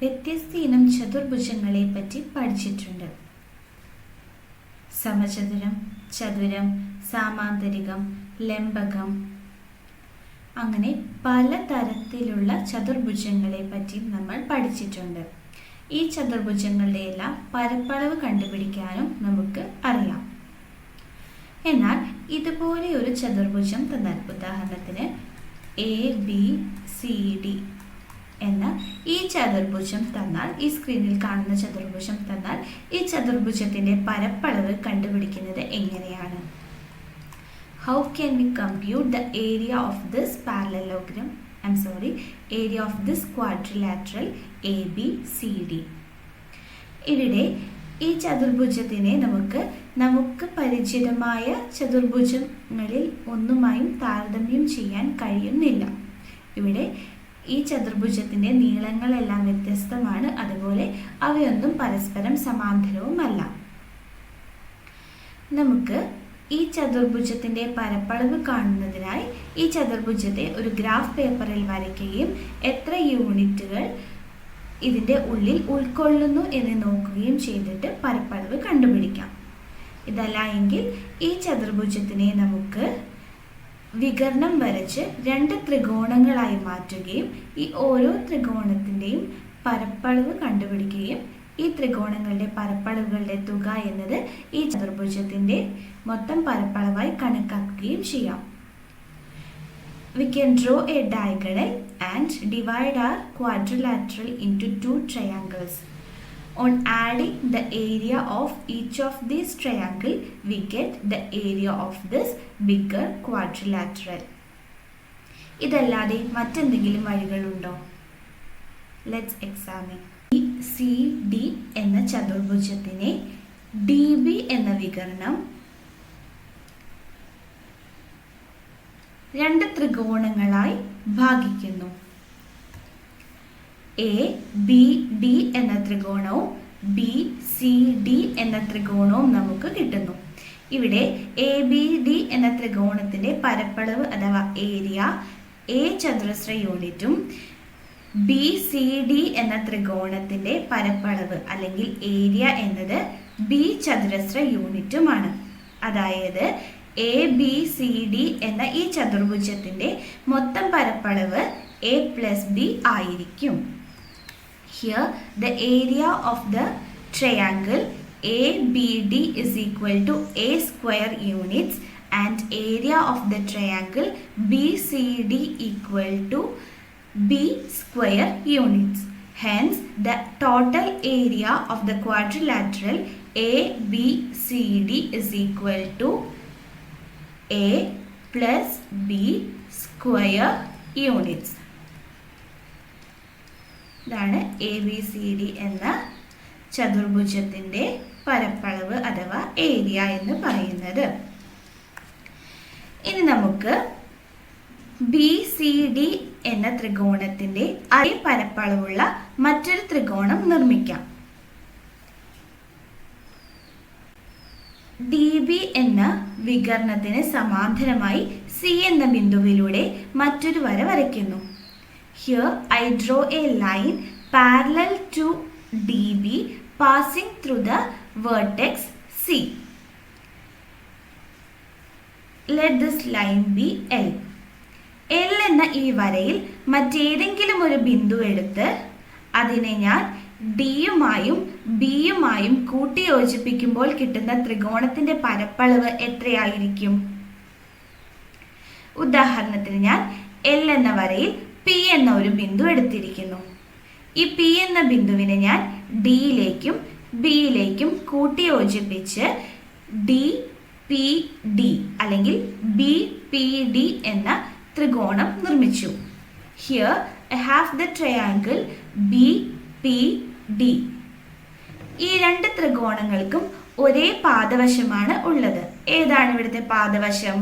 വ്യത്യസ്ത ഇനം ചതുർഭുജങ്ങളെ പറ്റി പഠിച്ചിട്ടുണ്ട്. സമചതുരം, ചതുരം, സാമാന്തരികം, ലംബകം, അങ്ങനെ പലതരത്തിലുള്ള ചതുർഭുജങ്ങളെ പറ്റി നമ്മൾ പഠിച്ചിട്ടുണ്ട്. ഈ ചതുർഭുജങ്ങളുടെ എല്ലാം പരപ്പളവ് കണ്ടുപിടിക്കാനും നമുക്ക് അറിയാം. എന്നാൽ ഇതുപോലെ ഒരു ചതുർഭുജം തന്നാൽ, ഉദാഹരണത്തിന് ABCD എന്ന ഈ ചതുർഭുജം തന്നാൽ, ഈ സ്ക്രീനിൽ കാണുന്ന ചതുർഭുജം തന്നാൽ, ഈ ചതുർഭുജത്തിന്റെ പരപ്പളവ് കണ്ടുപിടിക്കുന്നത് എങ്ങനെയാണ്? How can we compute the area of this parallelogram? Area of this quadrilateral ABCD. ഇവിടെ ഈ ചതുർഭുജത്തിനെ നമുക്ക് പരിചിതമായ ചതുർഭുജങ്ങളിൽ ഒന്നുമായും താരതമ്യം ചെയ്യാൻ കഴിയുന്നില്ല. ഇവിടെ ഈ ചതുർഭുജത്തിന്റെ നീളങ്ങളെല്ലാം വ്യത്യസ്തമാണ്, അതുപോലെ അവയൊന്നും പരസ്പരം സമാന്തരവുമല്ല. നമുക്ക് ഈ ചതുർഭുജത്തിന്റെ പരപ്പളവ് കാണുന്നതിനായി ഈ ചതുർഭുജത്തെ ഒരു ഗ്രാഫ് പേപ്പറിൽ വരയ്ക്കുകയും എത്ര യൂണിറ്റുകൾ ഇതിന്റെ ഉള്ളിൽ ഉൾക്കൊള്ളുന്നു എന്ന് നോക്കുകയും ചെയ്തിട്ട് പരപ്പളവ് കണ്ടുപിടിക്കാം. ഇതല്ല എങ്കിൽ ഈ ചതുർഭുജത്തിനെ നമുക്ക് വികർണം വരച്ച് 2 ത്രികോണങ്ങളായി മാറ്റുകയും ഈ ഓരോ ത്രികോണത്തിന്റെയും പരപ്പളവ് കണ്ടുപിടിക്കുകയും ഈ ത്രികോണങ്ങളുടെ പരപ്പളവുകളുടെ തുക എന്നത് ഈ ചതുർഭുജത്തിന്റെ മൊത്തം പരപ്പളവായി കണക്കാക്കുകയും ചെയ്യാം. We can draw a diagonal and divide our quadrilateral into 2 triangles. On adding the area of each of these triangles, we get the area of this bigger quadrilateral. ഇതല്ലാതെ മറ്റെന്തെങ്കിലും വഴികളുണ്ടോ? Let's examine. CD എന്ന ചതുർഭുജത്തിനെ DB എന്ന വികരണം 2 ത്രികോണങ്ങളായി ഭാഗിക്കുന്നു. ABD എന്ന ത്രികോണവും BCD എന്ന ത്രികോണവും നമുക്ക് കിട്ടുന്നു. ഇവിടെ ABD എന്ന ത്രികോണത്തിന്റെ പരപ്പളവ് അഥവാ ഏരിയ A ചതുരശ്ര യൂണിറ്റും BCD എന്ന ത്രികോണത്തിന്റെ പരപ്പളവ് അല്ലെങ്കിൽ ഏരിയ എന്നത് B ചതുരശ്ര യൂണിറ്റുമാണ്. അതായത് ABCD എന്ന ഈ ചതുർഭുജത്തിന്റെ മൊത്തം പരപ്പളവ് A+B ആയിരിക്കും. Here the area of the triangle ABD is equal to A square units and area of the triangle BCD equal to B square units. Hence the total area of the quadrilateral ABCD is equal to A plus B square units. ഇതാണ് ABCD എന്ന ചതുർഭുജത്തിന്റെ പരപ്പളവ് അഥവാ area എന്ന് പറയുന്നത്. ഇനി നമുക്ക് BCD എന്ന ത്രികോണത്തിന്റെ അതേ പരപ്പളവുള്ള മറ്റൊരു ത്രികോണം നിർമ്മിക്കാം. DB എന്ന വികരണത്തിന് സമാന്തരമായി C എന്ന ബിന്ദുവിലൂടെ മറ്റൊരു വര വരയ്ക്കുന്നു. Here I draw a line parallel to DB passing through the vertex C. Let this line be L. L എന്ന ഈ വരയിൽ മറ്റേതെങ്കിലും ഒരു ബിന്ദു എടുത്ത് അതിനെ ഞാൻ ഡിയുമായും ബിയുമായും കൂട്ടിയോജിപ്പിക്കുമ്പോൾ കിട്ടുന്ന ത്രികോണത്തിന്റെ പരപ്പളവ് എത്രയായിരിക്കും? ഉദാഹരണത്തിന് ഞാൻ L എന്ന വരയിൽ P എന്ന ഒരു ബിന്ദു എടുത്തിരിക്കുന്നു. ഈ P എന്ന ബിന്ദുവിനെ ഞാൻ ഡിയിലേക്കും ബിയിലേക്കും കൂട്ടിയോജിപ്പിച്ച് DPD അല്ലെങ്കിൽ BPD എന്ന ത്രികോണം നിർമ്മിച്ചു. Here I have the triangle BPD. ഈ 2 ത്രികോണങ്ങൾക്കും ഒരേ പാദവശമാണ് ഉള്ളത്. ഏതാണ് ഇവിടുത്തെ പാദവശം?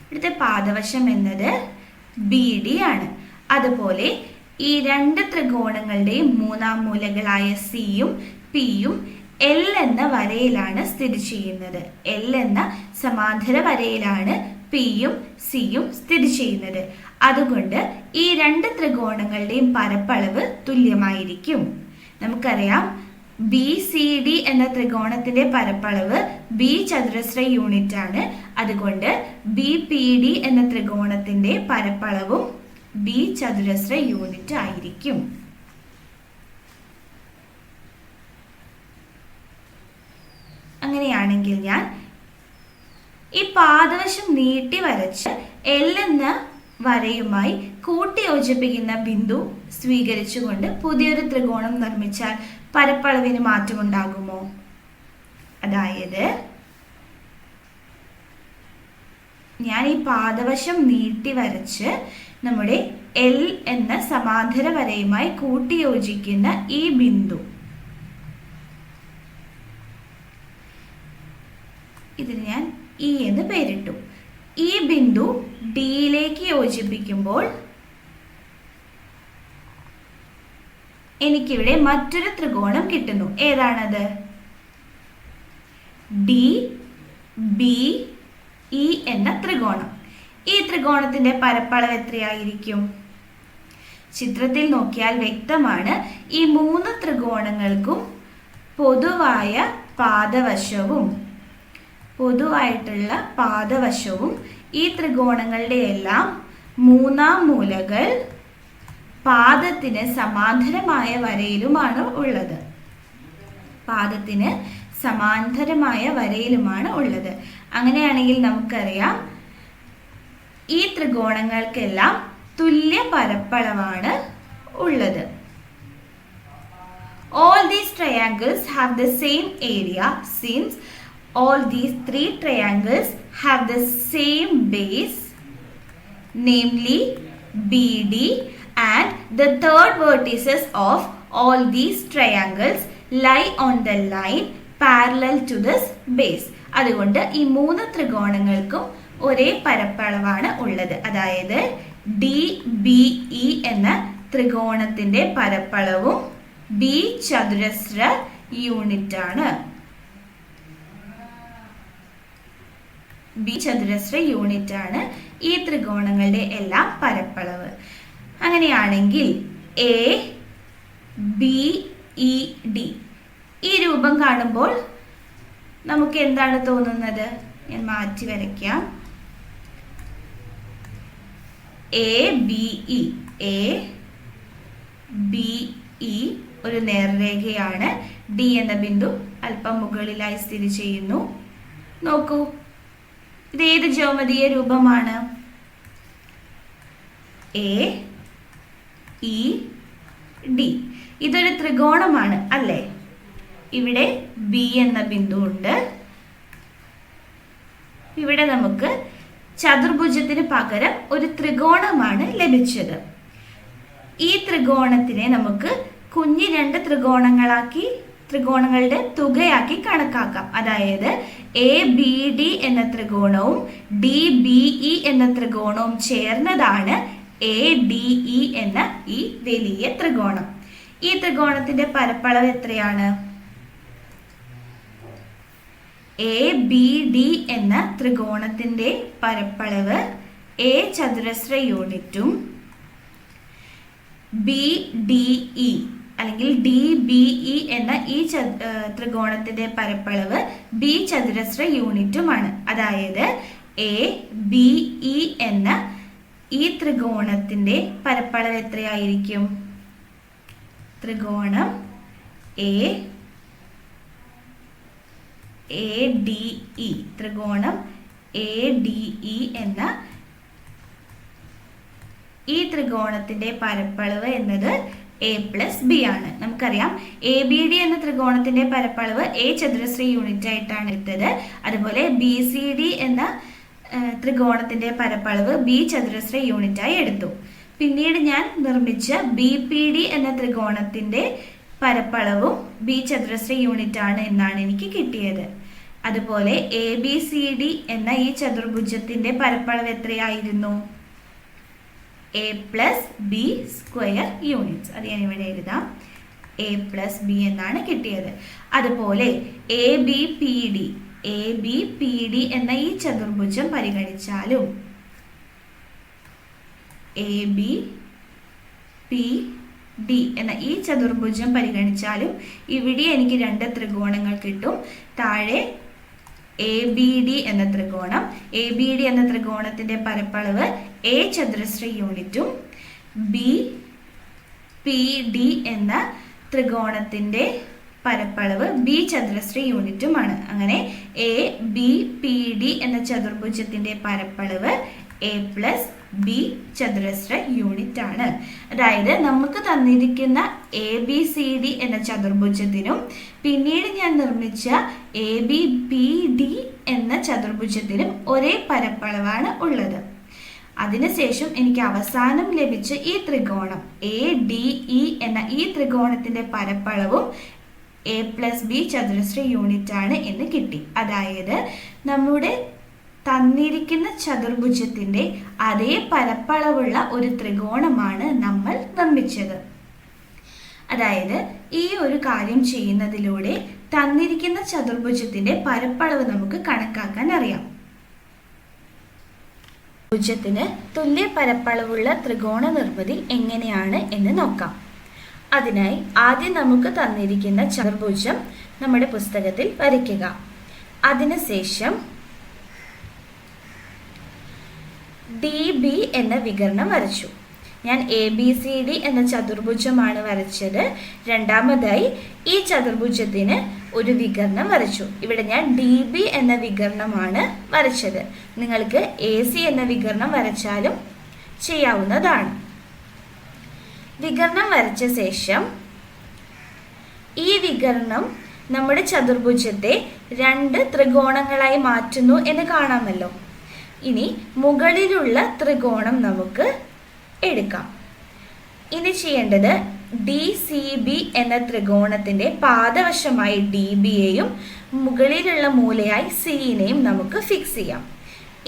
ഇവിടുത്തെ പാദവശം എന്നത് BD ആണ്. അതുപോലെ ഈ 2 ത്രികോണങ്ങളുടെയും മൂന്നാം മൂലകളായ Cയും Pയും L എന്ന വരയിലാണ് സ്ഥിതി ചെയ്യുന്നത്. L എന്ന സമാന്തര വരയിലാണ് Pയും Cയും സ്ഥിതി ചെയ്യുന്നത്. അതുകൊണ്ട് ഈ രണ്ട് ത്രികോണങ്ങളുടെയും പരപ്പളവ് തുല്യമായിരിക്കും. നമുക്കറിയാം ബി സി ഡി എന്ന ത്രികോണത്തിന്റെ പരപ്പളവ് ബി ചതുരശ്ര യൂണിറ്റ് ആണ്. അതുകൊണ്ട് ബി പി ഡി എന്ന ത്രികോണത്തിന്റെ പരപ്പളവും ബി ചതുരശ്ര യൂണിറ്റ് ആയിരിക്കും. അങ്ങനെയാണെങ്കിൽ ഞാൻ ഈ പാദവശം നീട്ടി വരച്ച് എൽ എന്ന വരയുമായി കൂട്ടിയോജിപ്പിക്കുന്ന ബിന്ദു സ്വീകരിച്ചുകൊണ്ട് പുതിയൊരു ത്രികോണം നിർമ്മിച്ചാൽ പരപ്പളവിന് മാറ്റമുണ്ടാകുമോ? അതായത് ഞാൻ ഈ പാദവശം നീട്ടി വരച്ച് നമ്മുടെ എൽ എന്ന സമാന്തര വരയുമായി കൂട്ടിയോജിക്കുന്ന ഈ ബിന്ദു, ഇതിന് ഞാൻ ഇ എന്ന് പേരിട്ടു. ഈ ബിന്ദു ഡിയിലേക്ക് യോജിപ്പിക്കുമ്പോൾ എനിക്കിവിടെ മറ്റൊരു ത്രികോണം കിട്ടുന്നു. ഏതാണത്? ഡി ബി ഇ എന്ന ത്രികോണം. ഈ ത്രികോണത്തിന്റെ പരപ്പളവ് എത്രയായിരിക്കും? ചിത്രത്തിൽ നോക്കിയാൽ വ്യക്തമാണ്. ഈ മൂന്ന് ത്രികോണങ്ങൾക്കും പൊതുവായിട്ടുള്ള പാദവശവും ഈ ത്രികോണങ്ങളുടെ എല്ലാം മൂന്നാം മൂലകൾ പാദത്തിന് സമാന്തരമായ വരയിലുമാണ് ഉള്ളത്. അങ്ങനെയാണെങ്കിൽ നമുക്കറിയാം ഈ ത്രികോണങ്ങൾക്കെല്ലാം തുല്യ പരപ്പളവാണ് ഉള്ളത്. All these triangles have the same area since all these three triangles have the same base, namely BD, and the third vertices of all these triangles lie on the line parallel to this base. അതുകൊണ്ട് ഈ മൂന്ന് ത്രികോണങ്ങൾക്കും ഒരേ പരപ്പളവാണ് ഉള്ളത്. അതായത് D B E എന്ന ത്രികോണത്തിന്റെ പരപ്പളവും B ചതുരശ്ര unit ആണ്. ഈ ത്രികോണങ്ങളുടെ എല്ലാം പരപ്പളവ്. അങ്ങനെയാണെങ്കിൽ എ ബി ഇ ഡി ഈ രൂപം കാണുമ്പോൾ നമുക്ക് എന്താണ് തോന്നുന്നത്? ഞാൻ മാറ്റി വരയ്ക്കാം. എ ബി ഇ ഒരു നേർരേഖയാണ്. ഡി എന്ന ബിന്ദു അല്പം മുകളിലായി സ്ഥിതി ചെയ്യുന്നു. നോക്കൂ, ഇത് ഏത് ജ്യാമിതീയ രൂപമാണ്? A E D. ഇതൊരു ത്രികോണമാണ് അല്ലേ? ഇവിടെ ബി എന്ന ബിന്ദു ഉണ്ട്. ഇവിടെ നമുക്ക് ചതുർഭുജത്തിന് പകരം ഒരു ത്രികോണമാണ് ലഭിച്ചത്. ഈ ത്രികോണത്തിനെ നമുക്ക് കുഞ്ഞി രണ്ട് ത്രികോണങ്ങളുടെ തുകയാക്കി കണക്കാക്കാം. അതായത് എ ബി ഡി എന്ന ത്രികോണവും ഡി ബി ഇ എന്ന ത്രികോണവും ചേർന്നതാണ് എ ഡി ഇ എന്ന ഈ വലിയ ത്രികോണം. ഈ ത്രികോണത്തിന്റെ പരപ്പളവ് എത്രയാണ്? എ ബി ഡി എന്ന ത്രികോണത്തിന്റെ പരപ്പളവ് എ ചതുരശ്ര യൂണിറ്റും ബി ഡി ഇ അല്ലെങ്കിൽ ഡി ബി ഇ എന്ന ഈ ത്രികോണത്തിന്റെ പരപ്പളവ് ബി ചതുരശ്ര യൂണിറ്റുമാണ്. അതായത് എ ബി ഇ എന്ന ഈ ത്രികോണത്തിന്റെ പരപ്പളവ് എത്രയായിരിക്കും? ത്രികോണം എ ഡി ഇ എന്ന ഈ ത്രികോണത്തിന്റെ പരപ്പളവ് എന്നത് എ പ്ലസ് ബി ആണ്. നമുക്കറിയാം എ ബി ഡി എന്ന ത്രികോണത്തിന്റെ പരപ്പളവ് എ ചതുരശ്ര യൂണിറ്റ് ആയിട്ടാണ് എടുത്തത്. അതുപോലെ ബി സി ഡി എന്ന ത്രികോണത്തിന്റെ പരപ്പളവ് ബി ചതുരശ്ര യൂണിറ്റായി എടുത്തു. പിന്നീട് ഞാൻ നിർമ്മിച്ച ബി പി ഡി എന്ന ത്രികോണത്തിന്റെ പരപ്പളവും ബി ചതുരശ്ര യൂണിറ്റ് ആണ് എന്നാണ് എനിക്ക് കിട്ടിയത്. അതുപോലെ എ ബി സി ഡി എന്ന ഈ ചതുർഭുജത്തിന്റെ പരപ്പളവ് എത്രയായിരുന്നു? A plus B square units. അത് ഞാൻ ഇവിടെ എഴുതാം. എ പ്ലസ് ബി എന്നാണ് കിട്ടിയത്. അതുപോലെ എ ബി പി ഡി എന്ന ഈ ചതുർഭുജം പരിഗണിച്ചാലും ABPD എന്ന ഈ ചതുർഭുജം പരിഗണിച്ചാലും ഇവിടെ എനിക്ക് രണ്ട് ത്രികോണങ്ങൾ കിട്ടും. താഴെ ABD എന്ന ത്രികോണം, ABD എന്ന ത്രികോണത്തിന്റെ പരപ്പളവ് A ചതുരശ്ര യൂണിറ്റും BPD എന്ന ത്രികോണത്തിന്റെ പരപ്പളവ് B ചതുരശ്ര യൂണിറ്റുമാണ്. അങ്ങനെ ABPD എന്ന ചതുർഭുജത്തിന്റെ പരപ്പളവ് A+B ചതുരശ്ര യൂണിറ്റ് ആണ്. അതായത് നമുക്ക് തന്നിരിക്കുന്ന ABCD എന്ന ചതുർഭുജത്തിനും പിന്നീട് ഞാൻ നിർമ്മിച്ച ABPD എന്ന ചതുർഭുജത്തിനും ഒരേ പരപ്പളവാണ് ഉള്ളത്. അതിനുശേഷം എനിക്ക് അവസാനം ലഭിച്ച ഈ ത്രികോണം ADE എന്ന ഈ ത്രികോണത്തിന്റെ പരപ്പളവും A+B ചതുരശ്ര യൂണിറ്റ് ആണ് എന്ന് കിട്ടി. അതായത് നമ്മുടെ തന്നിരിക്കുന്ന ചതുർഭുജത്തിന്റെ അതേ പരപ്പളവുള്ള ഒരു ത്രികോണമാണ് നമ്മൾ നിർമ്മിച്ചത്. അതായത് ഈ ഒരു കാര്യം ചെയ്യുന്നതിലൂടെ തന്നിരിക്കുന്ന ചതുർഭുജത്തിന്റെ പരപ്പളവ് നമുക്ക് കണക്കാക്കാൻ അറിയാം. ഭുജത്തിന് തുല്യ പരപ്പളവുള്ള ത്രികോണ നിർമ്മിതി എങ്ങനെയാണ് എന്ന് നോക്കാം. അതിനായി ആദ്യം നമുക്ക് തന്നിരിക്കുന്ന ചതുർഭുജം നമ്മുടെ പുസ്തകത്തിൽ വരയ്ക്കുക. അതിനുശേഷം DB എന്ന വികരണം വരച്ചു. ഞാൻ ABCD എന്ന ചതുർഭുജമാണ് വരച്ചത്. രണ്ടാമതായി ഈ ചതുർഭുജത്തിന് ഒരു വികരണം വരച്ചു. ഇവിടെ ഞാൻ DB എന്ന വികരണമാണ് വരച്ചത്. നിങ്ങൾക്ക് AC എന്ന വികരണം വരച്ചാലും ചെയ്യാവുന്നതാണ്. വികരണം വരച്ച ശേഷം ഈ വികരണം നമ്മുടെ ചതുർഭുജത്തെ രണ്ട് ത്രികോണങ്ങളായി മാറ്റുന്നു എന്ന് കാണാമല്ലോ. ഇനി മുകളിലുള്ള ത്രികോണം നമുക്ക് എടുക്കാം. ഇനി ചെയ്യേണ്ടത് DCB എന്ന ത്രികോണത്തിന്റെ പാദവശമായി DBയെയും മുകളിലുള്ള മൂലയായി Cനെയും നമുക്ക് ഫിക്സ് ചെയ്യാം.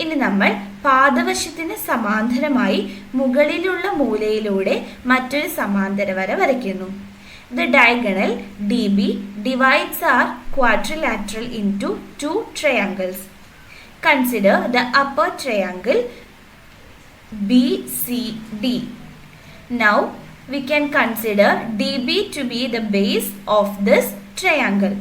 ഇനി നമ്മൾ പാദവശത്തിന് സമാന്തരമായി മുകളിലുള്ള മൂലയിലൂടെ മറ്റൊരു സമാന്തര വര വരയ്ക്കുന്നു. The diagonal DB divides our quadrilateral into two triangles. Consider the upper triangle BCD. Now we can consider DB to be the base of this triangle.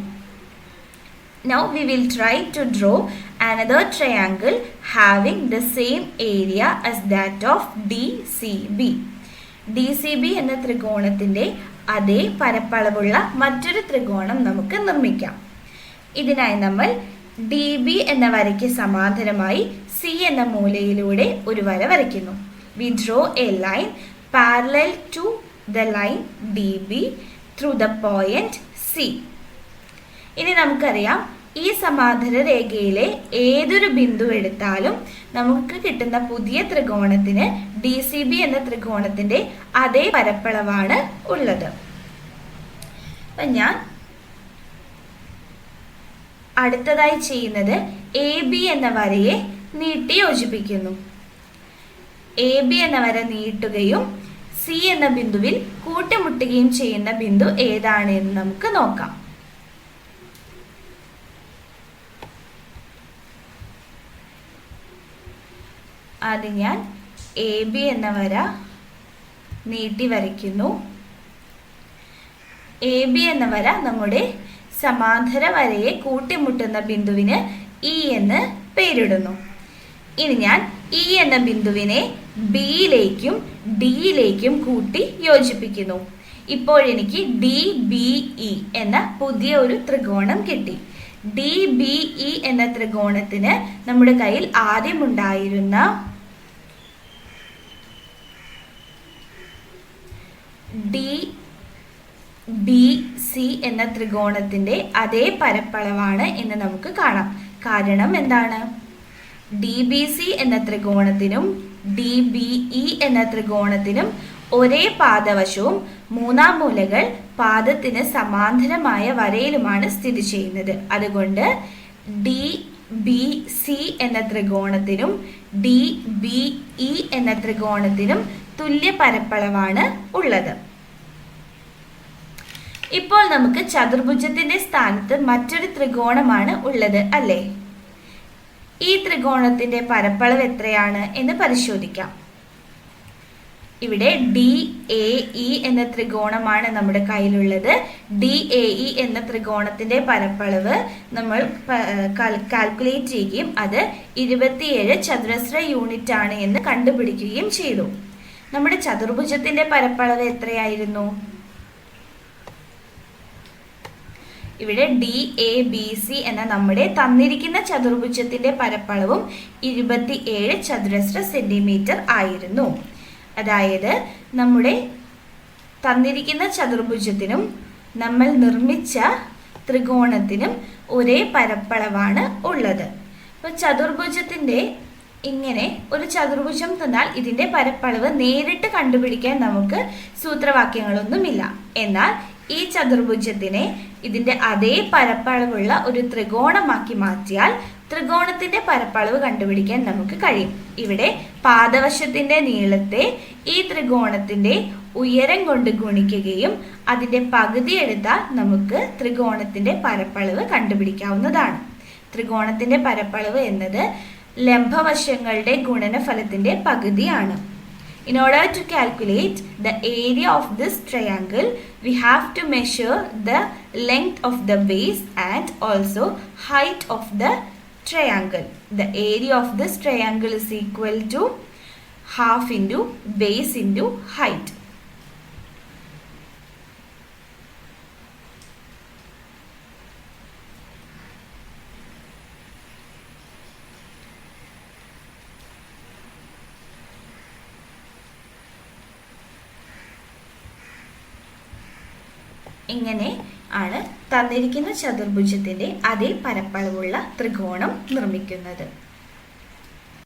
Now we will try to draw another triangle having the same area as that of DCB. DCB എന്ന ത്രികോണത്തിന്റെ അതേ പരപ്പളവുള്ള മറ്റൊരു ത്രികോണം നമുക്ക് നിർമ്മിക്കാം. ഇതിനായി നമ്മൾ DB എന്ന വരയ്ക്ക് സമാന്തരമായി C എന്ന മൂലയിലൂടെ ഒരു വര വരയ്ക്കുന്നു. We draw a line parallel to the line DB through the point C. ഇനി നമുക്കറിയാം ഈ സമാന്തര രേഖയിലെ ഏതൊരു ബിന്ദു എടുത്താലും നമുക്ക് കിട്ടുന്ന പുതിയ ത്രികോണത്തിന് DCB എന്ന ത്രികോണത്തിന്റെ അതേ പരപ്പളവാണ് ഉള്ളത്. അപ്പം ഞാൻ അടുത്തതായി ചെയ്യുന്നത് AB എന്ന വരയെ നീട്ടി യോജിപ്പിക്കുന്നു. AB എന്ന വര നീട്ടുകയും C എന്ന ബിന്ദുവിൽ കൂട്ടിമുട്ടുകയും ചെയ്യുന്ന ബിന്ദു ഏതാണ് എന്ന് നമുക്ക് നോക്കാം. ആദ്യം ഞാൻ AB എന്ന വര നീട്ടി വരയ്ക്കുന്നു. AB എന്ന വര നമ്മുടെ സമാന്തര വരയെ കൂട്ടിമുട്ടുന്ന ബിന്ദുവിന് E എന്ന് പേരിടുന്നു. ഇനി ഞാൻ E എന്ന ബിന്ദുവിനെ Bയിലേക്കും Dയിലേക്കും കൂട്ടി യോജിപ്പിക്കുന്നു. ഇപ്പോൾ എനിക്ക് DBE എന്ന പുതിയ ഒരു ത്രികോണം കിട്ടി. DBE എന്ന ത്രികോണത്തിന് നമ്മുടെ കയ്യിൽ ആദ്യം ഉണ്ടായിരുന്ന DBC എന്ന ത്രികോണത്തിന്റെ അതേ പരപ്പളവാണ് എന്ന് നമുക്ക് കാണാം. കാരണം എന്താണ്? DBC എന്ന ത്രികോണത്തിനും DBE എന്ന ത്രികോണത്തിനും ഒരേ പാദവശവും മൂന്നാം മൂലകൾ പാദത്തിന് സമാന്തരമായ വരയിലുമാണ് സ്ഥിതി ചെയ്യുന്നത്. അതുകൊണ്ട് DBC എന്ന ത്രികോണത്തിനും DBE എന്ന ത്രികോണത്തിനും തുല്യ പരപ്പളവാണ് ഉള്ളത്. ഇപ്പോൾ നമുക്ക് ചതുർഭുജത്തിന്റെ സ്ഥാനത്ത് മറ്റൊരു ത്രികോണമാണ് ഉള്ളത് അല്ലേ? ഈ ത്രികോണത്തിന്റെ പരപ്പളവ് എത്രയാണ് എന്ന് പരിശോധിക്കാം. ഇവിടെ ഡി എ ഇ എന്ന ത്രികോണമാണ് നമ്മുടെ കയ്യിലുള്ളത്. ഡി എ ഇ എന്ന ത്രികോണത്തിന്റെ പരപ്പളവ് നമ്മൾ കാൽക്കുലേറ്റ് ചെയ്യുകയും അത് 27 ചതുരശ്ര യൂണിറ്റ് ആണ് എന്ന് കണ്ടുപിടിക്കുകയും ചെയ്തു. നമ്മുടെ ചതുർഭുജത്തിന്റെ പരപ്പളവ് എത്രയായിരുന്നു? ഇവിടെ ഡി എ ബി സി എന്ന നമ്മുടെ തന്നിരിക്കുന്ന ചതുർഭുജത്തിന്റെ പരപ്പളവും 27 ചതുരശ്ര സെന്റിമീറ്റർ ആയിരുന്നു. അതായത് നമ്മുടെ തന്നിരിക്കുന്ന ചതുർഭുജത്തിനും നമ്മൾ നിർമ്മിച്ച ത്രികോണത്തിനും ഒരേ പരപ്പളവാണ് ഉള്ളത്. അപ്പോൾ ചതുർഭുജത്തിന്റെ ഇങ്ങനെ ഒരു ചതുർഭുജം തന്നാൽ ഇതിന്റെ പരപ്പളവ് നേരിട്ട് കണ്ടുപിടിക്കാൻ നമുക്ക് സൂത്രവാക്യങ്ങളൊന്നുമില്ല. എന്നാൽ ഈ ചതുർഭുജത്തിനെ ഇതിന്റെ അതേ പരപ്പളവുള്ള ഒരു ത്രികോണമാക്കി മാറ്റിയാൽ ത്രികോണത്തിന്റെ പരപ്പളവ് കണ്ടുപിടിക്കാൻ നമുക്ക് കഴിയും. ഇവിടെ പാദവശത്തിന്റെ നീളത്തെ ഈ ത്രികോണത്തിന്റെ ഉയരം കൊണ്ട് ഗുണിക്കുകയും അതിന്റെ പകുതി എടുത്താൽ നമുക്ക് ത്രികോണത്തിന്റെ പരപ്പളവ് കണ്ടുപിടിക്കാവുന്നതാണ്. ത്രികോണത്തിന്റെ പരപ്പളവ് എന്നത് ലംബവശങ്ങളുടെ ഗുണനഫലത്തിന്റെ പകുതിയാണ്. In order to calculate the area of this triangle, we have to measure the length of the base and also height of the triangle. The area of this triangle is equal to half into base into height. ഇങ്ങനെ ആണ് തന്നിരിക്കുന്ന ചതുർഭുജത്തിന്റെ അതേ പരപ്പളവുള്ള ത്രികോണം നിർമ്മിക്കുന്നത്.